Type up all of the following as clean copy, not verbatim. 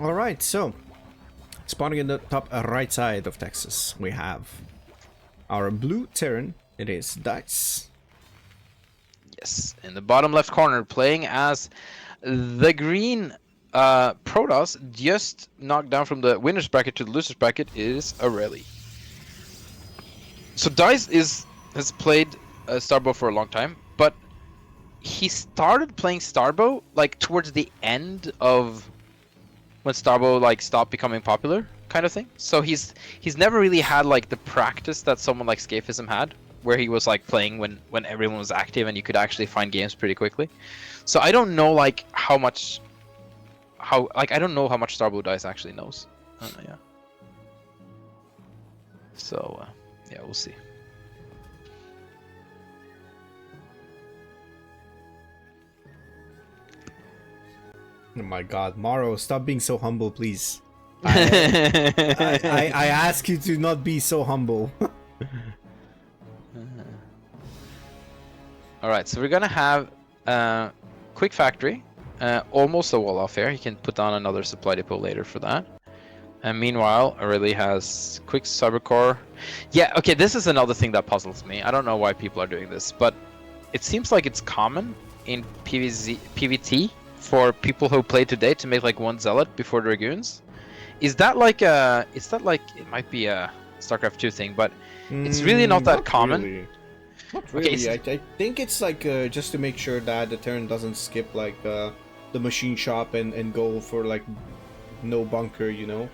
All right, so spawning in the top right side of Texas, we have our blue Terran. It is Dice. Yes, in the bottom left corner, playing as the green Protoss, just knocked down from the winner's bracket to the loser's bracket, is Aureil. So Dice has played Starbow for a long time, but he started playing Starbow like towards the end of when Starbow like stopped becoming popular, kind of thing. So he's never really had like the practice that someone like Scaphism had, where he was like playing when everyone was active and you could actually find games pretty quickly. So I don't know like how much Starbow Dice actually knows. Yeah. So yeah, we'll see. Oh my God, Maro, stop being so humble, please. I ask you to not be so humble. All right, so we're gonna have quick factory, almost a wall off here. You can put on another supply depot later for that. And meanwhile, Aureil has quick cybercore. Yeah, okay, this is another thing that puzzles me. I don't know why people are doing this, but it seems like it's common in PvT for people who play today to make like one zealot before dragoons. Is that like it might be a StarCraft 2 thing, but it's really not that common. Really. Not really. Okay, I think it's like just to make sure that the turn doesn't skip like the machine shop and go for like no bunker, you know.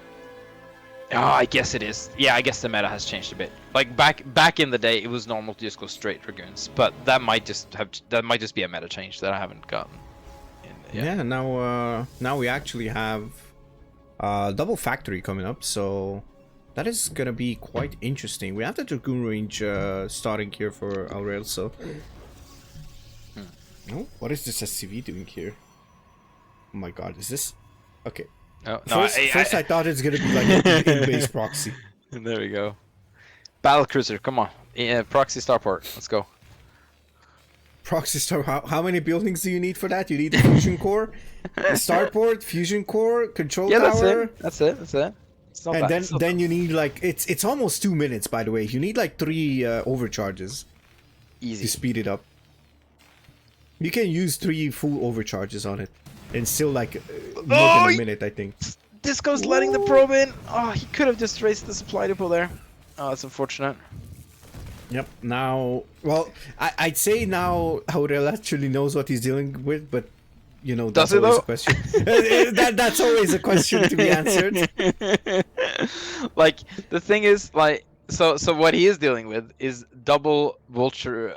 Oh, I guess it is. Yeah, I guess the meta has changed a bit. Like back in the day, it was normal to just go straight dragoons, but that might just be a meta change that I haven't gotten. Yeah, now we actually have double factory coming up, so that is gonna be quite interesting. We have the dragoon range starting here for Aureil, so. Oh, what is this SCV doing here? Oh my God, is this okay? No, first I thought it's gonna be like an in-base proxy. There we go. Battlecruiser, come on. Proxy starport, let's go. Proxy star. How many buildings do you need for that? You need a fusion core, a starport, fusion core, control tower. That's it. It's not and bad. then you need like it's almost 2 minutes, by the way. You need like 3 overcharges. Easy. To speed it up. You can use 3 full overcharges on it, and still like more than a minute, I think. Disco's letting the probe in. Oh, he could have just raised the supply depot there. Oh, that's unfortunate. Yep. Now, well, I'd say now Aureil actually knows what he's dealing with, but you know that's always a question. That's always a question to be answered. Like the thing is, like, so what he is dealing with is double vulture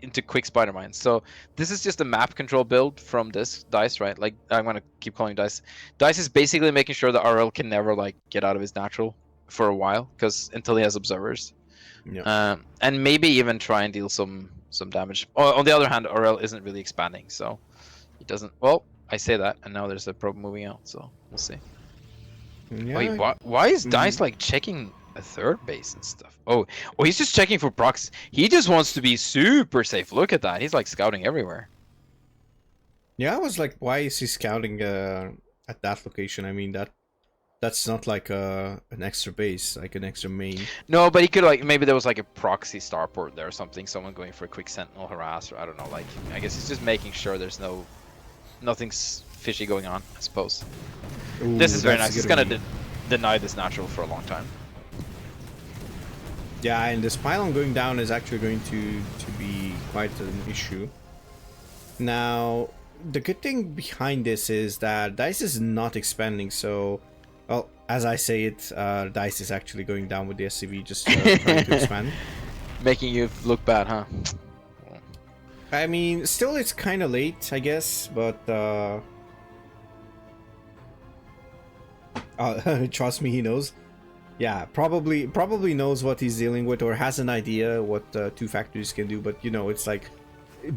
into quick spider mines. So this is just a map control build from this Dice, right? Like I'm gonna keep calling Dice. Dice is basically making sure that Aureil can never like get out of his natural for a while, because until he has observers. Yeah. And maybe even try and deal some damage. On the other hand, Aureil isn't really expanding, so he doesn't. Well, I say that, and now there's a probe moving out, so we'll see. Yeah. Wait, why is Dice like checking a third base and stuff? Oh, he's just checking for procs. He just wants to be super safe. Look at that. He's like scouting everywhere. Yeah, I was like, why is he scouting at that location? I mean, that's not like an extra base, like an extra main. No, but he could like, maybe there was like a proxy starport there or something, someone going for a quick sentinel harass, or I don't know, like, I guess he's just making sure there's nothing's fishy going on, I suppose. Ooh, this is very nice. He's gonna deny this natural for a long time. Yeah, and this pylon going down is actually going to be quite an issue. Now, the good thing behind this is that Dice is not expanding, so... Well, as I say it, Dice is actually going down with the SCV, just trying to expand. Making you look bad, huh? I mean, still it's kind of late, I guess, but... trust me, he knows. Yeah, probably knows what he's dealing with, or has an idea what 2 factories can do, but you know, it's like...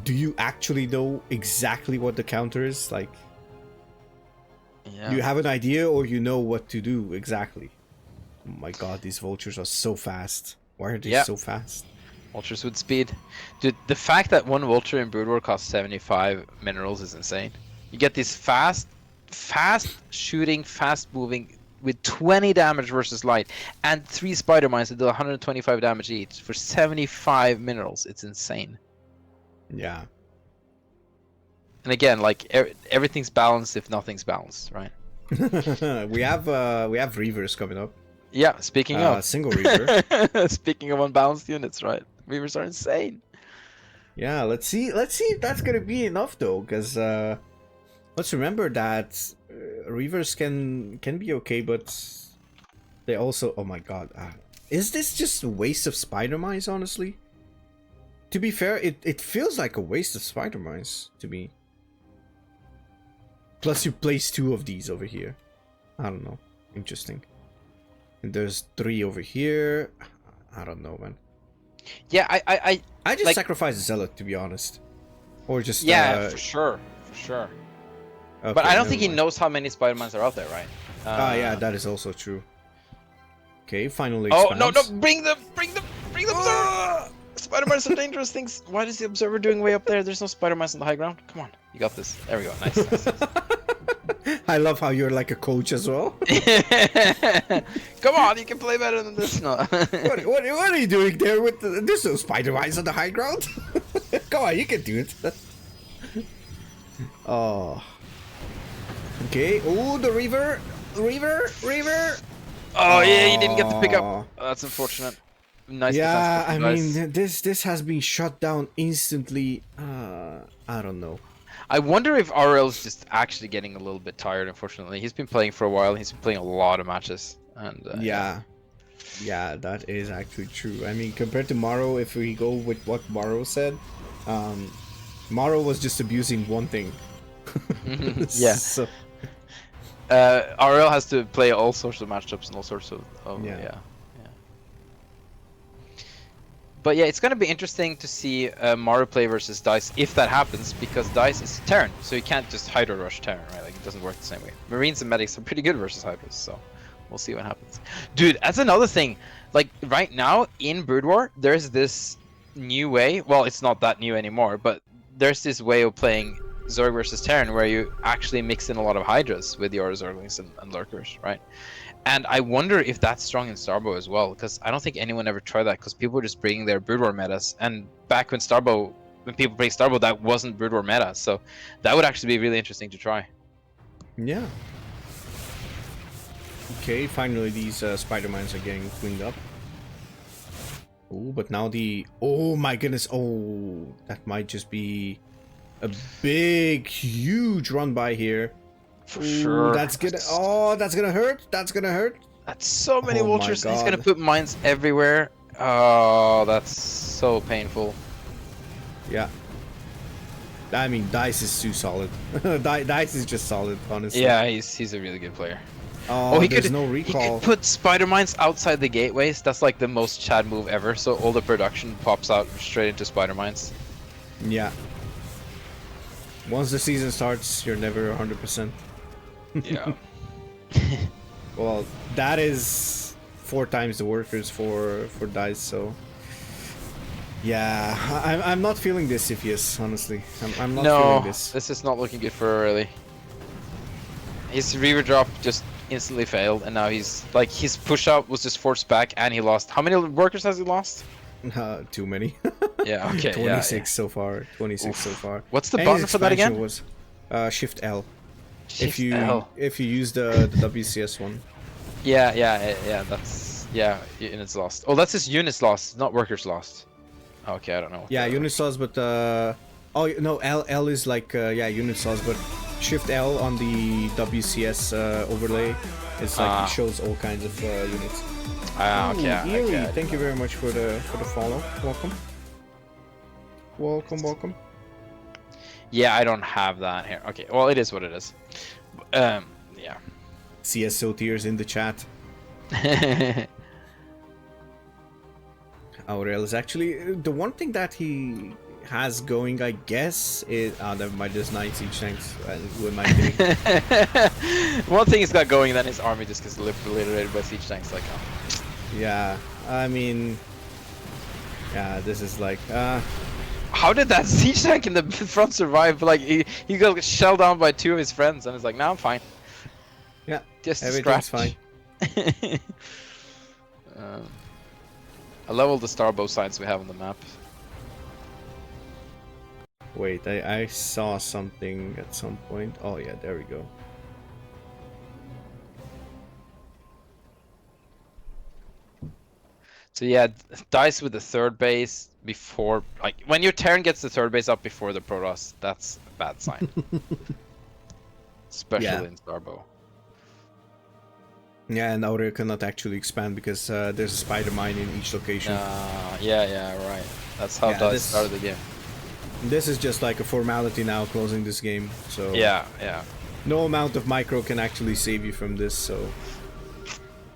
Do you actually know exactly what the counter is? Like... Yeah. You have an idea, or you know what to do exactly. Oh my God, these vultures are so fast. Why are they so fast? Vultures with speed. Dude, the fact that one vulture in Brood War costs 75 minerals is insane. You get these fast, fast shooting, fast moving with 20 damage versus light, and 3 spider mines that do 125 damage each for 75 minerals. It's insane. Yeah. And again, like everything's balanced if nothing's balanced, right? we have Reavers coming up. Yeah, speaking of single Reaver. speaking of unbalanced units, right? Reavers are insane. Yeah, let's see if that's gonna be enough though, because let's remember that Reavers can be okay, but they also, oh my god, is this just a waste of spider mines? Honestly, to be fair, it feels like a waste of spider mines to me. Plus you place 2 of these over here. I don't know, interesting. And there's 3 over here. I don't know, man. Yeah, I just like, sacrifice a zealot, to be honest, or just yeah, for sure. Okay, But I don't think he knows how many spider mines are out there, right? Yeah, that is also true. Okay, finally. Oh no, bring them, sir! Spider mines are dangerous things. Why is the observer doing way up there? There's no spider mines on the high ground. Come on, you got this. There we go. Nice. I love how you're like a coach as well. Come on, you can play better than this. No. what are you doing there with there's no spider mines on the high ground? Come on, you can do it. Oh. Okay. Oh, the Reaver. Oh yeah, you didn't get the pickup. Oh, that's unfortunate. Nice. Yeah, I mean this has been shut down instantly. I don't know. I wonder if Aureil's just actually getting a little bit tired. Unfortunately, he's been playing for a while. He's been playing a lot of matches, and yeah, that is actually true. I mean, compared to Maro, if we go with what Maro said, Maro was just abusing one thing. Yeah. So. Aureil has to play all sorts of matchups and all sorts of yeah. But yeah, it's gonna be interesting to see Maro play versus Dice if that happens, because Dice is Terran, so you can't just Hydra rush Terran, right? Like, it doesn't work the same way. Marines and medics are pretty good versus Hydras, so we'll see what happens. Dude, that's another thing. Like right now in Brood War, there's this new way. Well, it's not that new anymore, but there's this way of playing Zerg versus Terran where you actually mix in a lot of Hydras with your Zerglings and Lurkers, right? And I wonder if that's strong in Starbow as well, because I don't think anyone ever tried that, because people were just bringing their Brood War metas, and back when people played Starbow, that wasn't Brood War meta, so that would actually be really interesting to try. Yeah. Okay, finally these spider mines are getting cleaned up. Oh, but now oh my goodness, oh, that might just be a big, huge run by here. For sure. That's gonna hurt. That's so many vultures. He's gonna put mines everywhere. Oh, that's so painful. Yeah. I mean, Dice is too solid. Dice is just solid, honestly. Yeah, he's a really good player. Oh, he could no recall. He could put spider mines outside the gateways. That's like the most Chad move ever. So all the production pops out straight into spider mines. Yeah. Once the season starts, you're never 100%. Yeah. Well, that is 4 times the workers for Dice, so yeah, I'm not feeling this, Iphius, honestly. I'm not feeling this. This is not looking good for Aureil. His Reaver drop just instantly failed, and now he's like, his push out was just forced back, and he lost. How many workers has he lost? Too many. Yeah, okay. 26 so far. 26 so far. What's the button for that again? Was Shift L. Shift L. If you use the WCS one. Yeah. That's units lost. Oh, that's just units lost, not workers lost. Okay, I don't know. Yeah, units lost, but oh no, L is like units lost, but Shift L on the WCS overlay is like it shows all kinds of units. Okay. Eerie, thank you very much for the follow. Welcome. Yeah, I don't have that here. Okay, well, it is what it is. Yeah. CSO tiers in the chat. Aureil is actually the one thing that he has going, I guess, is never mind. There's 9 siege tanks. Who am I kidding? One thing he's got going, then his army just gets obliterated by siege tanks. Like, yeah, I mean, yeah, this is like How did that siege tank in the front survive? Like he got shelled down by 2 of his friends, and it's like, now I'm fine. Yeah, Just a everything's scratch. fine. I love all the Starbow signs we have on the map. Wait, I saw something at some point. Oh yeah, there we go. So yeah, dice with the 3rd base before, like when your Terran gets the 3rd base up before the Protoss, that's a bad sign. Especially Yeah. in Starbow. Yeah, and Aureil cannot actually expand because there's a spider mine in each location. Yeah, right. That's how dice started the game. This is just like a formality now, closing this game. So Yeah. no amount of micro can actually save you from this. So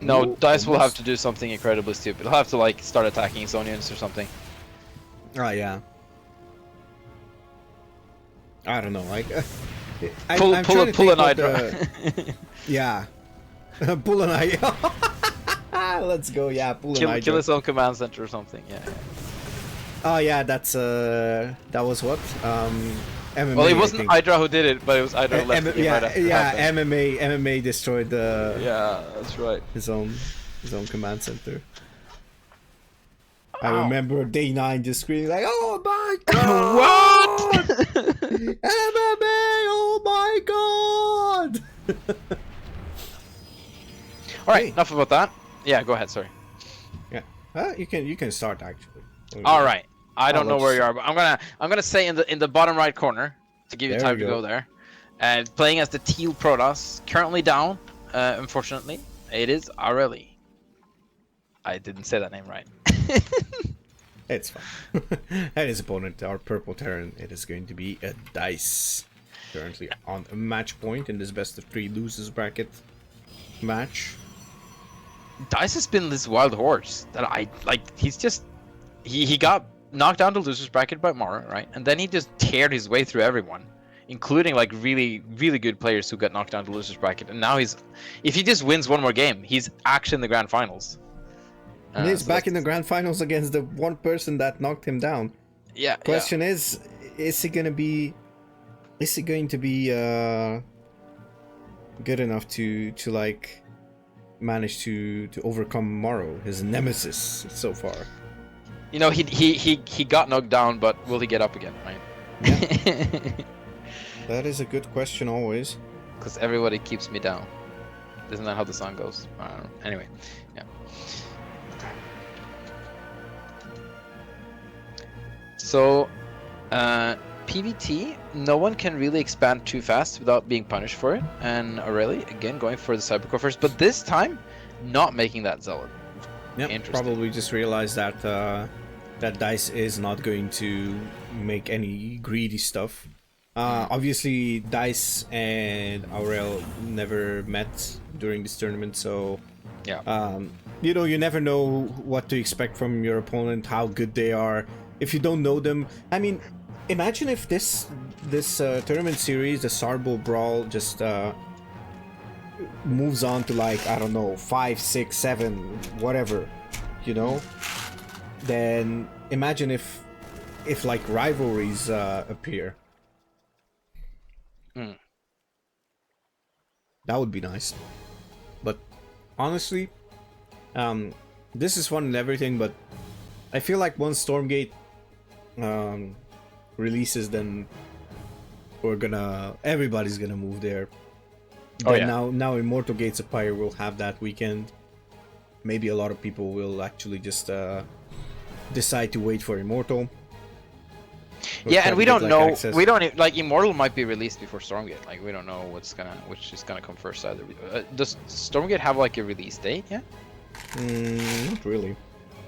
no, Ooh, dice will have almost. to do something incredibly stupid. He'll have to like start attacking his own units or something. Ah, yeah. I don't know. Like, Pull I'm trying to an think what Hydra. Yeah. Pull an Hydra. Let's go. Yeah, pull an Hydra. Kill his own command center or something. Yeah. Oh yeah, that's that was what? MMA. Well, it I wasn't think. Hydra who did it, but it was Hydra who left the game right after it happened. MMA destroyed the Yeah, that's right. his own command center. I remember day 9 just screaming like, "Oh my god! What? MMA! Oh my god!" All right, Hey. enough about that. Yeah, go ahead. Sorry. Yeah, you can start actually. All right. I don't know let's- where you are, but I'm gonna say in the bottom right corner to give you There time we to go. go there. And playing as the Teal Protoss, currently down. Unfortunately, it is Aureil. I didn't say that name right. It's fine. And his opponent, our purple Terran, it is going to be a Dice. Currently on a match point in this best of 3 losers bracket match. Dice has been this wild horse that I like. He's just he got knocked down to losers bracket by Maro, right? And then he just teared his way through everyone, including like really good players who got knocked down to losers bracket. And now if he just wins one more game, he's actually in the grand finals. And he's So back in the that's- grand finals against the one person that knocked him down. Yeah. Question is he going to be good enough to like manage to overcome Maro, his nemesis so far? You know, he got knocked down, but will he get up again, right? That is a good question always. Because everybody keeps me down. Isn't that how the song goes? I don't know. Anyway, yeah. So, PvT, no one can really expand too fast without being punished for it. And Aureil, again, going for the Cybercore first, but this time, not making that Zealot. Yeah, Interesting. probably just realized that that Dice is not going to make any greedy stuff. Obviously, Dice and Aureil never met during this tournament, so Yeah. you never know what to expect from your opponent, how good they are. If you don't know them, I mean, imagine if this tournament series, the Starbow Brawl, just moves on to like, I don't know, 5, 6, 7, whatever, then imagine if like rivalries appear. That would be nice. But honestly, this is fun and everything, but I feel like once Stormgate releases, then everybody's gonna move there. Oh, Then yeah. now Immortal Gates of Pyre will have that weekend. Maybe a lot of people will actually just decide to wait for Immortal. Or Yeah, try and to we get, don't like, know. access. We don't like Immortal might be released before Stormgate. Like we don't know which is gonna come first either. Does Stormgate have like a release date? Yeah. Not really.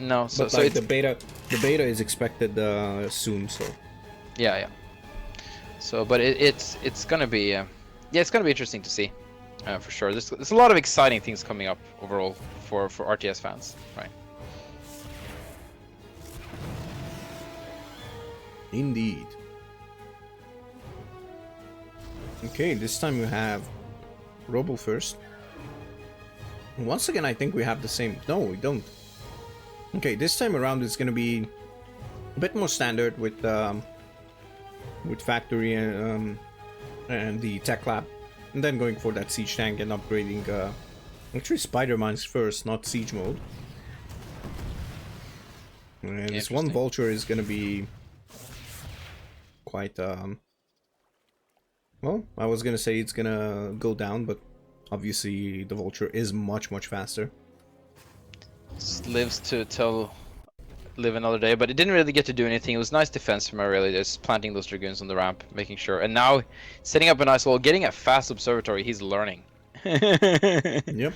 No. So But so like it's, the beta is expected soon. So yeah. So, but it's gonna be it's gonna be interesting to see for sure. There's a lot of exciting things coming up overall for RTS fans, right? indeed. Okay, this time we have Robo first. Once again, I think we have the same. No, we don't. Okay, this time around it's gonna be a bit more standard with factory and the tech lab, and then going for that siege tank and upgrading actually spider mines first, not siege mode. And this one vulture is gonna be quite well, I was gonna say it's gonna go down, but obviously the vulture is much faster. Just lives to live another day, but it didn't really get to do anything. It was nice defense from Aureil, just planting those dragoons on the ramp, making sure, and now setting up a nice wall, getting a fast observatory. He's learning. Yep.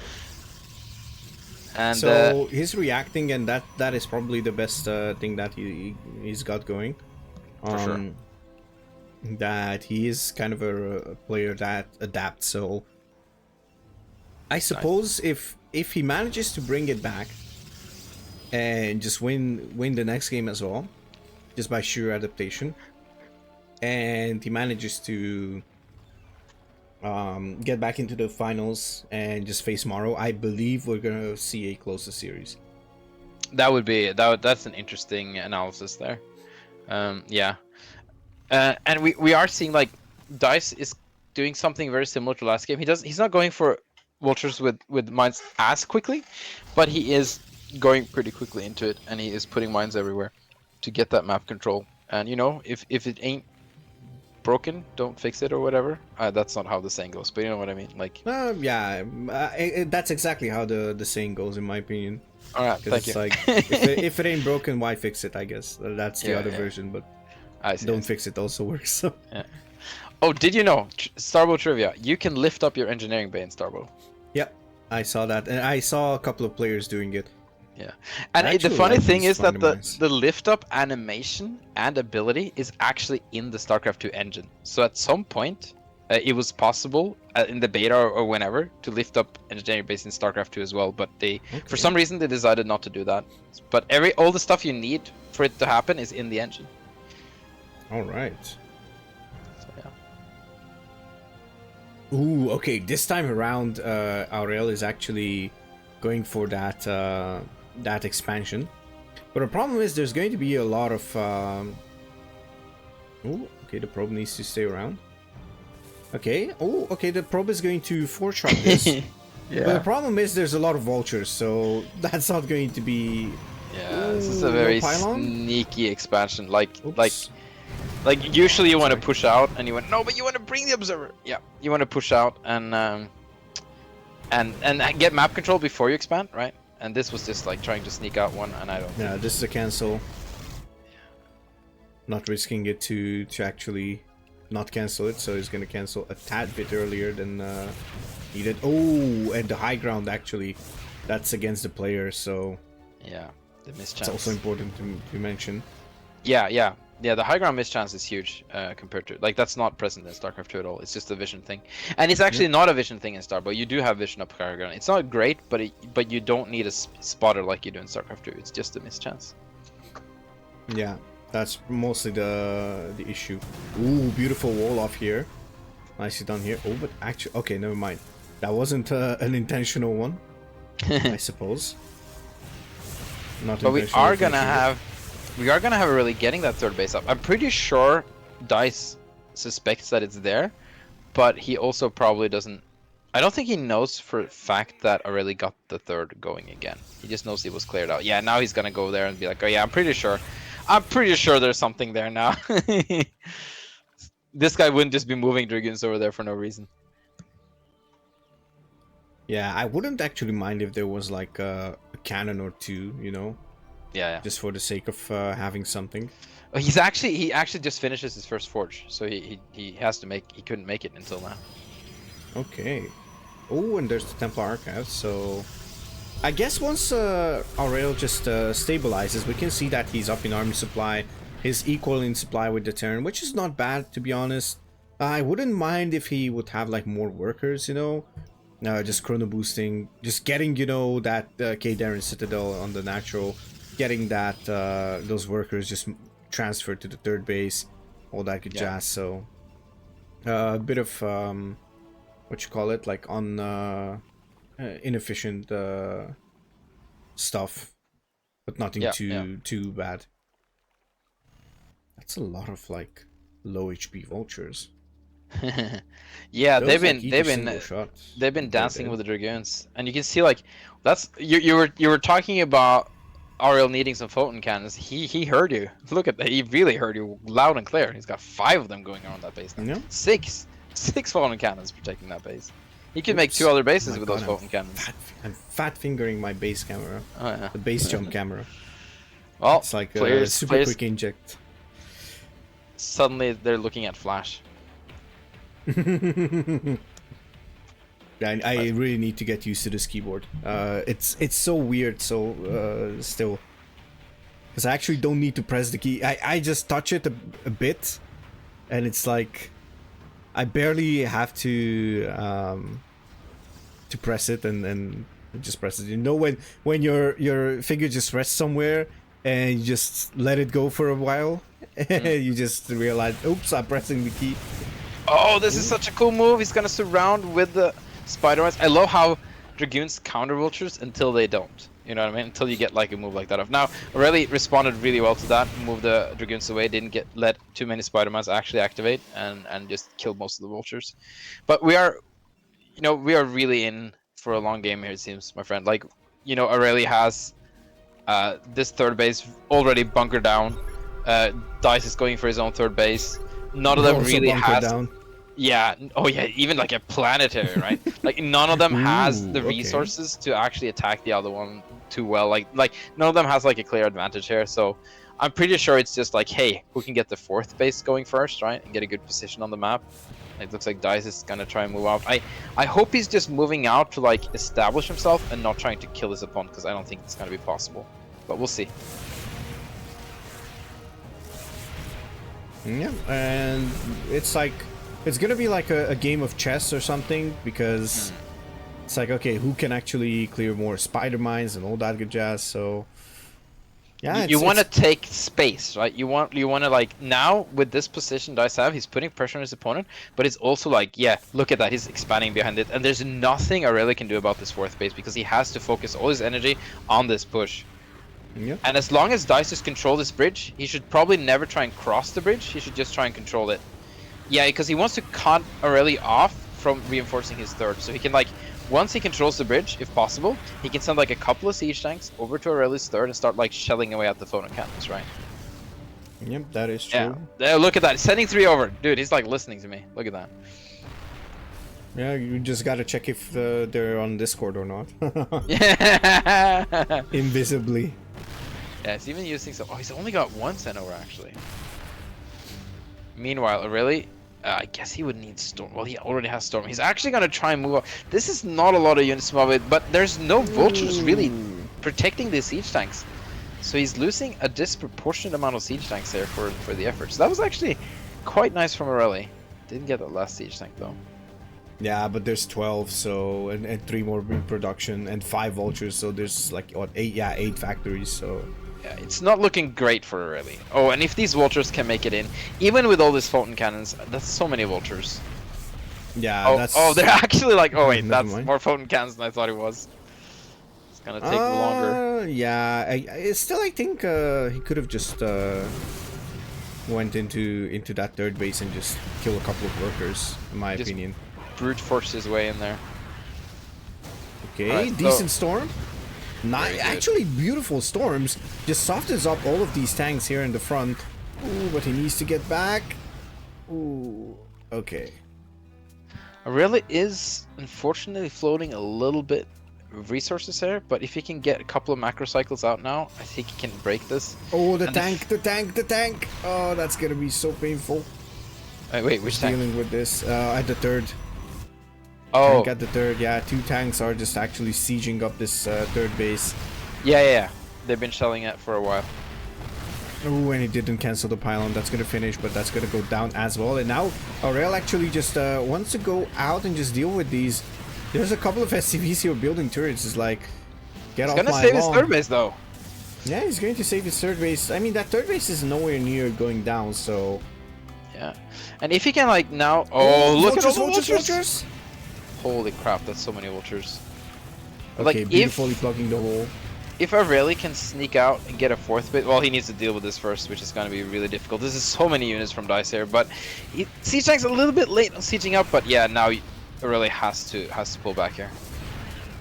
And so he's reacting, and that is probably the best thing that he's got going. For sure. That he is kind of a player that adapts. So I suppose if he manages to bring it back and just win the next game as well, just by sheer adaptation, and he manages to get back into the finals and just face Maro, I believe we're gonna see a closer series. That would be that's an interesting analysis there. Yeah, and we are seeing like Dice is doing something very similar to last game. He's not going for vultures with mines as quickly, but he is going pretty quickly into it, and he is putting mines everywhere to get that map control. And you know, if it ain't broken, don't fix it or whatever. That's not how the saying goes, but you know what I mean. Like, yeah, that's exactly how the saying goes, in my opinion. All right, thank you. Like, if it ain't broken, why fix it? I guess that's the other version, but I see, don't fix it also works. So. Yeah. Oh, did you know, Starbow trivia? You can lift up your engineering bay in Starbow. Yep, I saw that, and I saw a couple of players doing it. Yeah, and the funny thing is that the lift up animation and ability is actually in the StarCraft 2 engine. So at some point, it was possible in the beta or whenever to lift up engineering base in StarCraft 2 as well. But for some reason, they decided not to do that. But all the stuff you need for it to happen is in the engine. All right. So yeah. Ooh, okay. This time around, Aureil is actually going for that expansion, but the problem is there's going to be a lot of oh, okay, the probe needs to stay around. Okay, oh, okay, the probe is going to four-shot this. Yeah. But the problem is there's a lot of vultures, so that's not going to be... Yeah, this is a very sneaky expansion. Like usually you want to push out, and you want but you want to bring the observer. Yeah, you want to push out and get map control before you expand, right? And this was just like trying to sneak out one, and I don't. Yeah, this is a cancel. Not risking it to actually not cancel it, so he's gonna cancel a tad bit earlier than needed. Oh, and the high ground actually, that's against the player, so. Yeah, the mischance. It's also important to mention. Yeah. The high ground mischance is huge compared to that's not present in StarCraft 2 at all. It's just a vision thing, and it's actually not a vision thing in Starbow. You do have vision up high ground. It's not great, but you don't need a spotter like you do in StarCraft 2. It's just a mischance. Yeah, that's mostly the issue. Ooh, beautiful wall off here. Nicely done here. Oh, but actually, okay, never mind. That wasn't an intentional one, I suppose. Not. But we are gonna have Aureil getting that third base up. I'm pretty sure Dice suspects that it's there, but he also probably doesn't. I don't think he knows for a fact that Aureil got the third going again. He just knows it was cleared out. Yeah, now he's gonna go there and be like, oh yeah, I'm pretty sure there's something there now. This guy wouldn't just be moving dragoons over there for no reason. Yeah, I wouldn't actually mind if there was like a cannon or two, you know. Yeah. Just for the sake of having something. He actually just finishes his first forge, so he couldn't make it until now. Okay. Oh, and there's the Templar Archive, so I guess once Aureil just stabilizes, we can see that he's up in army supply. He's equal in supply with the Terran, which is not bad, to be honest. I wouldn't mind if he would have like more workers, you know. Just chrono boosting, just getting, you know, that K Darren Citadel on the natural. Getting that those workers just transferred to the third base, all that good jazz. So a bit of what you call it, like on inefficient stuff, but nothing too bad. That's a lot of like low HP vultures. Yeah, Those, they've like, been eat they've a been single shot. they've been They're dancing dead. with the dragoons, and you can see like that's you were talking about Aureil needing some photon cannons. He heard you. Look at that. He really heard you loud and clear. He's got 5 of them going on that base now. Yeah. Six photon cannons protecting that base. He could make Oops. 2 other Oh bases my with God, those photon cannons. I'm fat fingering my base camera. Oh yeah. The base jump camera. Well, It's like a players super quick inject. suddenly they're looking at Flash. I really need to get used to this keyboard. It's so weird. So still, because I actually don't need to press the key. I just touch it a bit, and it's like I barely have to press it, and it just presses. You know, when your finger just rests somewhere and you just let it go for a while, you just realize, oops, I'm pressing the key. Oh, this is such a cool move. He's gonna surround with the Spider-Mans. I love how Dragoons counter vultures until they don't. You know what I mean? Until you get like a move like that off. Now, Aureil responded really well to that. Moved the Dragoons away. Didn't let too many Spider-Mans actually activate and just killed most of the vultures. But we are, you know, we are really in for a long game here. It seems, my friend. Like, you know, Aureil has this third base already bunkered down. Dice is going for his own third base. None of them Also really bunker has. down. Yeah. Oh yeah. Even like a planetary, right? Like none of them has Ooh, the okay. resources to actually attack the other one too well. Like none of them has like a clear advantage here. So I'm pretty sure it's just like, hey, who can get the 4th base going first, right, and get a good position on the map. It looks like Dice is gonna try and move out. I hope he's just moving out to like establish himself and not trying to kill his opponent, because I don't think it's gonna be possible. But we'll see. Yeah, and it's like it's gonna be like a game of chess or something, because it's like, okay, who can actually clear more spider mines and all that good jazz. So yeah, You want to take space, right? You want to like, now with this position Dice have, he's putting pressure on his opponent, but it's also like, yeah, look at that, he's expanding behind it, and there's nothing Aureil can do about this 4th base, because he has to focus all his energy on this push. yeah. And as long as Dice just control this bridge, he should probably never try and cross the bridge. He should just try and control it. Yeah, because he wants to cut Aureil off from reinforcing his 3rd. So he can, like, once he controls the bridge, if possible, he can send like a couple of siege tanks over to Aureil's 3rd and start like shelling away at the photon cannons, right? Yep, that is true. Yeah. Look at that. Sending 3 over. Dude, he's like listening to me. Look at that. Yeah, you just gotta check if they're on Discord or not. Yeah. Invisibly. Yeah, he's even using some. Oh, he's only got 1 sent over actually. Meanwhile, Aureil, I guess he would need Storm. Well, he already has Storm. He's actually gonna try and move up. This is not a lot of units above it, but there's no vultures really protecting the siege tanks. So he's losing a disproportionate amount of siege tanks there for the effort. So that was actually quite nice from Aureil. Didn't get that last siege tank though. Yeah, but there's 12, so and 3 more in production and 5 vultures, so there's like what, 8? Yeah, 8 factories. So yeah, it's not looking great for Aureil. Oh, and if these vultures can make it in, even with all these photon cannons, that's so many vultures. yeah, Oh, they're actually like, oh wait, Never that's mind. more photon cannons than I thought it was. It's gonna take longer. Yeah, I still, I think he could have just went into that 3rd base and just kill a couple of workers, in my Just opinion. Brute force his way in there. Okay, Alright, so- decent storm. Very good. Actually, beautiful storms. Just softens up all of these tanks here in the front. Ooh, but he needs to get back. Ooh, okay. Aureil is unfortunately floating a little bit of resources here, but if he can get a couple of macro cycles out now, I think he can break this. Oh, the And tank. Oh, that's gonna be so painful. Wait, which tank? Dealing with this at the 3rd. Oh, Tank at the 3rd. Yeah, 2 tanks are just actually sieging up this 3rd base. yeah. They've been shelling it for a while. Oh, and he didn't cancel the pylon. That's gonna finish, but that's gonna go down as well. And now Aureil actually just wants to go out and just deal with these. There's a couple of SCVs here building turrets. It's like, get He's off gonna my save his lawn. 3rd base though. Yeah, he's going to save his 3rd base. I mean, that 3rd base is nowhere near going down, so... Yeah, and if he can like now, oh look at all the vultures! Holy crap, that's so many vultures. But, Okay, like, beautifully plugging the hole. if Aureil can sneak out and get a 4th bit, well, he needs to deal with this first, which is going to be really difficult. This is so many units from Dice here, but Siege Tank's a little bit late on sieging up, but yeah, now Aureil has to pull back here.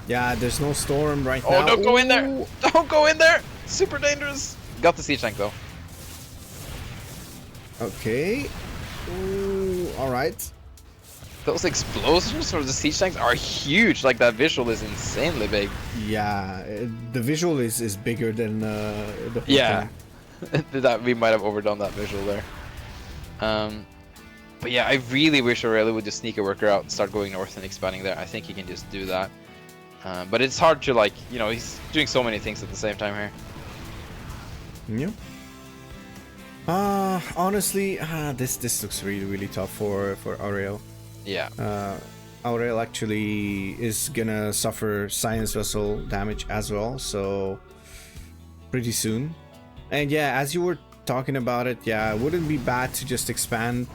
Yeah, there's no storm right now. Oh, don't go in there! Don't go in there! Super dangerous! Got the Siege Tank though. Okay. Ooh, alright. Those explosions for the Siege Tanks are huge, like that visual is insanely big. Yeah, the visual is bigger than the whole yeah. thing. That we might have overdone that visual there. But yeah, I really wish Aurelia would just sneak a worker out and start going north and expanding there. I think he can just do that. But it's hard to, like, you know, he's doing so many things at the same time here. Yeah. Honestly, this looks really tough for Aureil. Yeah. Aureil actually is gonna suffer science vessel damage as well, so pretty soon. And yeah, as you were talking about it, yeah, it wouldn't be bad to just expand.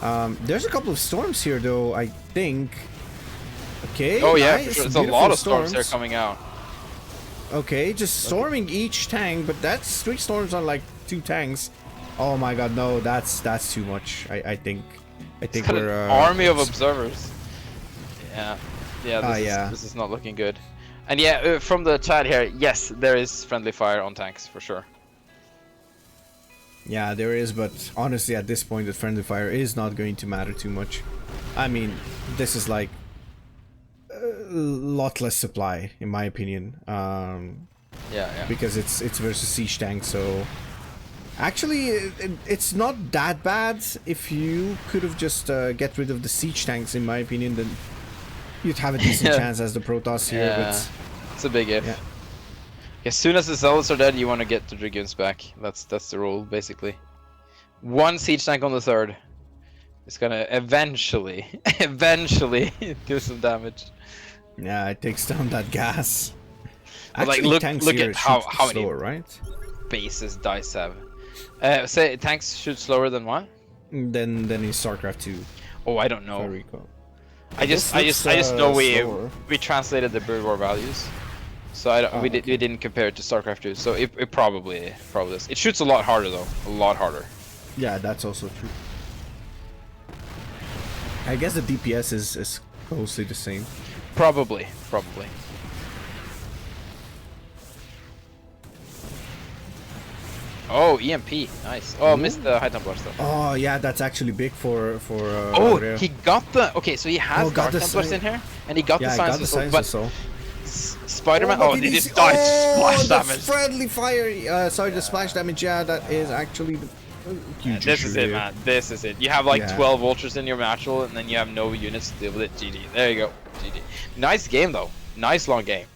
There's a couple of storms here though, I think. Okay. Oh yeah, nice. for sure. There's a lot of storms there coming out. Okay, just storming each tank, but that's 3 storms on like 2 tanks. Oh my god, no, that's too much. I think we're an army of observers. Yeah, this is not looking good. And yeah, from the chat here, yes, there is friendly fire on tanks for sure. Yeah, there is, but honestly, at this point, the friendly fire is not going to matter too much. I mean, this is like a lot less supply, in my opinion. Yeah. Because it's versus siege tank, so actually, it's not that bad. If you could have just get rid of the siege tanks, in my opinion, then you'd have a decent chance as the Protoss here. Yeah, but it's a big if. Yeah. As soon as the zealots are dead, you want to get the dragoons back. That's the rule, basically. 1 siege tank on the 3rd. It's gonna eventually do some damage. Yeah, it takes down that gas. But Actually, like, tanks look here at how many slower, right? bases Dice have. Say tanks shoot slower than what? Then in StarCraft 2. Oh, I don't know. I just looks, know slower. we translated the Bird War values, so I don't, we didn't compare it to StarCraft 2. So it probably is. It shoots a lot harder though, a lot harder. Yeah, that's also true. I guess the DPS is closely the same. Probably. Oh, EMP, nice. Oh, missed the High Templar stuff. Oh yeah, that's actually big for oh, Aureil. he got the he has Dark Templars in here, and he got the Science Whistle, but Spider-Man. Oh, he just died. Splash damage. Friendly fire. Sorry, the splash damage. Yeah, that is actually the huge. This is it, man. This is it. You have like 12 vultures in your match, and then you have no units to deal with it. GG. There you go. GG. Nice game though. Nice long game.